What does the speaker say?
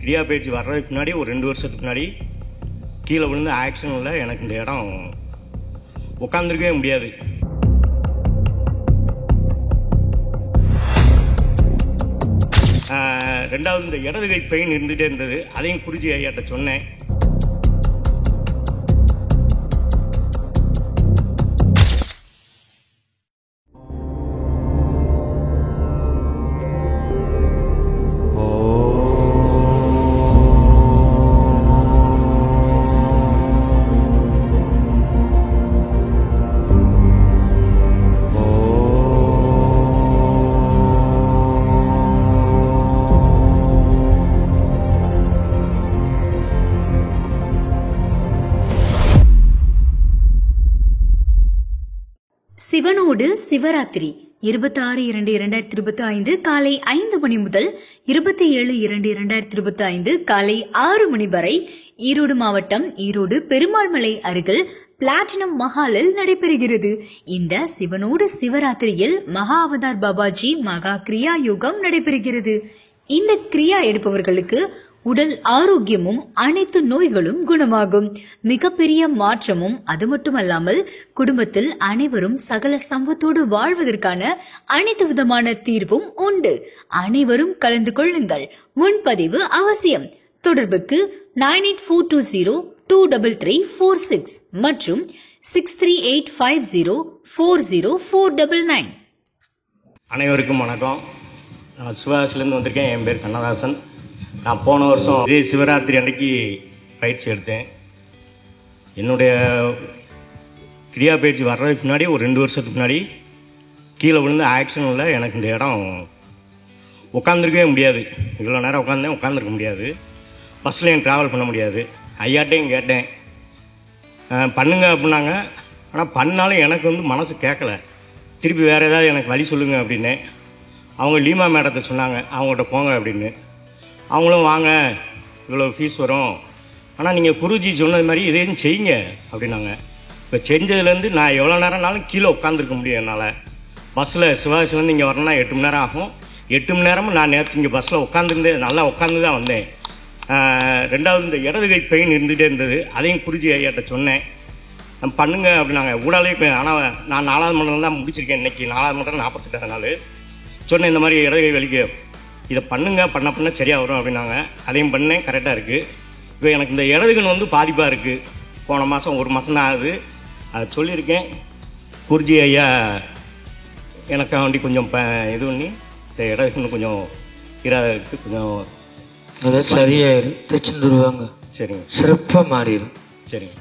கிரியா பயிற்சி வர்றதுக்கு முன்னாடி ஒரு 2 வருஷத்துக்கு முன்னாடி கீழே விழுந்து ஆக்சிடென்ட்டில் எனக்கு இந்த இடம் உட்காந்துருக்கவே முடியாது. ரெண்டாவது இந்த இடது கை பெயின் இருந்துகிட்டே இருந்தது. அதையும் குருஜி ஐயாட்ட சொன்னேன். சிவனோடு சிவராத்திரி 26/2/2025 காலை 5 மணி முதல் 27/2/2025 காலை 6 மணி வரை ஈரோடு மாவட்டம் ஈரோடு பெருமாள்மலை அருகில் பிளாட்டினம் மஹாலில் நடைபெறுகிறது. இந்த சிவனோடு சிவராத்திரியில் மகா அவதார் பாபாஜி மகா கிரியா யோகம் நடைபெறுகிறது. இந்த கிரியா எடுப்பவர்களுக்கு உடல் ஆரோக்கியமும் அனைத்து நோய்களும் குணமாகும். மிகப்பெரிய மாற்றமும் அது மட்டுமல்லாமல் குடும்பத்தில் அனைவரும் சகல சம்பத்தோடு வாழ்வதற்கான அனைத்து விதமான தீர்வும் உண்டு. அனைவரும் கலந்து கொள்ளுங்கள். முன்பதிவு அவசியம். தொடர்புக்கு 9842023346 மற்றும் 6385040499. அனைவருக்கும் வணக்கம். நான் சிவகாசிலேருந்து வந்திருக்கேன். என் பேர் கண்ணதாசன். நான் போன வருஷம் இதே சிவராத்திரி அன்னைக்கு பயிற்சி எடுத்தேன். என்னுடைய கிரியா பயிற்சி வர்றதுக்கு முன்னாடி ஒரு 2 வருஷத்துக்கு முன்னாடி கீழே விழுந்து ஆக்சிடென்ட்டில் எனக்கு இந்த இடம் உட்காந்துருக்கவே முடியாது. இவ்வளோ நேரம் உட்காந்துருக்க முடியாது. பஸ்ஸில் ட்ராவல் பண்ண முடியாது. ஐயாட்டையும் கேட்டேன், பண்ணுங்க அப்படின்னாங்க. ஆனால் பண்ணாலும் எனக்கு மனசு கேட்கல. திருப்பி வேறு ஏதாவது எனக்கு வழி சொல்லுங்கள் அப்படின்னு அவங்க லீமா மேடத்தை சொன்னாங்க. அவங்கள்ட்ட போங்க அப்படின்னு. அவங்களும் வாங்க, இவ்வளோ ஃபீஸ் வரும், ஆனால் நீங்கள் குருஜி சொன்னது மாதிரி இதையும் செய்யுங்க அப்படின்னாங்க. இப்போ செஞ்சதுலேருந்து நான் எவ்வளோ நேரம்னாலும் கீழே உட்காந்துருக்க முடியும். என்னால் பஸ்ஸில் சிவகாசிலேருந்து இங்கே வரணும்னா 8 மணி நேரம் ஆகும். 8 மணி நேரமும் நான் நேற்று இங்கே பஸ்ஸில் உட்காந்துருந்தேன். நல்லா உட்காந்து தான் வந்தேன். ரெண்டாவது இந்த இடது கை பெயின் இருந்துகிட்டே இருந்தது. அதையும் குருஜி ஐயாட்ட சொன்னேன். பண்ணுங்க அப்படின்னாங்க. ஊடாலே ஆனால் நான் 4வது மண்டலம் தான் முடிச்சிருக்கேன். இன்றைக்கி 4வது மண்டலம் 48 நாள் சொன்னேன். இந்த மாதிரி இடது கை வலிக்கு இதை பண்ணுங்க, பண்ண சரியாக வரும் அப்படின்னாங்க. அதையும் பண்ணேன். கரெக்டாக இருக்குது. இப்போ எனக்கு இந்த இடதுகன் பாதிப்பாக இருக்குது. போன மாதம் 1 மாதம் தான் ஆகுது. அதை சொல்லியிருக்கேன். குருஜி ஐயா எனக்காக வேண்டி கொஞ்சம் இது பண்ணி இந்த இடதுகன் கொஞ்சம் இருக்கு, கொஞ்சம் சரியாயிரும், தைச்சு தருவாங்க. சரிங்க, சிறப்பாக மாறிடும். சரிங்க.